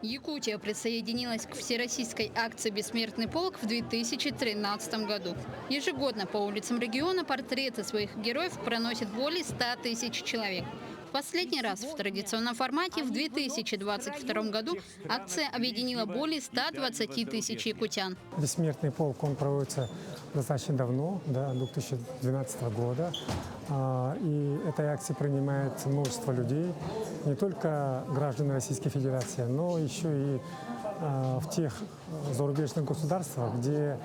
Якутия присоединилась к всероссийской акции «Бессмертный полк» в 2013 году. Ежегодно по улицам региона портреты своих героев проносят более 100 тысяч человек. В последний раз в традиционном формате в 2022 году акция объединила более 120 тысяч якутян. Бессмертный полк, он проводится достаточно давно, до 2012 года. И этой акции принимает множество людей, не только граждан Российской Федерации, но еще и в тех зарубежных государствах, где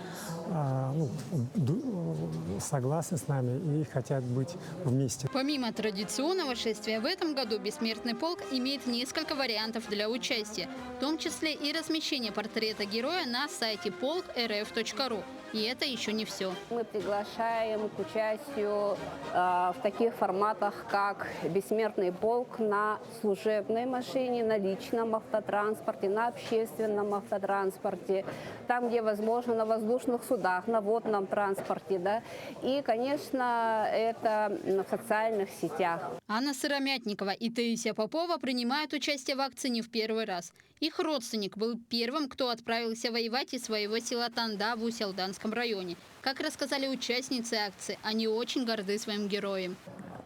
согласны с нами и хотят быть вместе. Помимо традиционного шествия, в этом году «Бессмертный полк» имеет несколько вариантов для участия, в том числе и размещение портрета героя на сайте polk.rf.ru. И это еще не все. Мы приглашаем к участию в таких форматах, как «Бессмертный полк» на служебной машине, на личном автотранспорте, на общественном автотранспорте, там, где возможно, на воздушных судах, на водном транспорте. Да? И, конечно, это в социальных сетях. Анна Сыромятникова и Таисия Попова принимают участие в акции не в первый раз. Их родственник был первым, кто отправился воевать из своего села Танда в Усть-Алданском районе. Как рассказали участницы акции, они очень горды своим героем.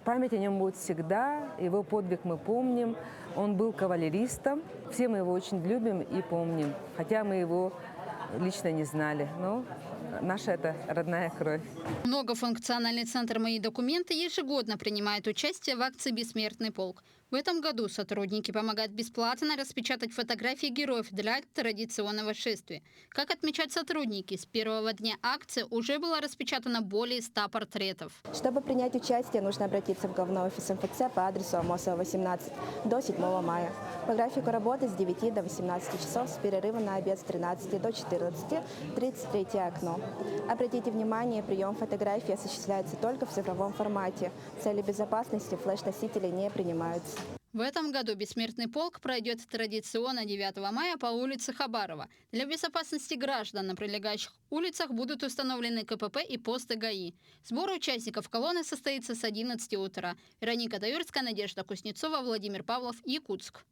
Память о нем будет всегда, его подвиг мы помним. Он был кавалеристом, все мы его очень любим и помним, хотя мы его лично не знали, но наша это родная кровь. Многофункциональный центр «Мои документы» ежегодно принимает участие в акции «Бессмертный полк». В этом году сотрудники помогают бесплатно распечатать фотографии героев для традиционного шествия. Как отмечают сотрудники, с первого дня акции уже было распечатано более 100 портретов. Чтобы принять участие, нужно обратиться в главной офис МФЦ по адресу Амосова, 18 до 7 мая. По графику работы с 9 до 18 часов с перерывом на обед с 13 до 14, 33 окно. Обратите внимание, прием фотографий осуществляется только в цифровом формате. В целях безопасности флеш-носители не принимаются. В этом году «Бессмертный полк» пройдет традиционно 9 мая по улице Хабарова. Для безопасности граждан на прилегающих улицах будут установлены КПП и посты ГАИ. Сбор участников колонны состоится с 11 утра. Вероника Таюрская, Надежда Кузнецова, Владимир Павлов, Якутск.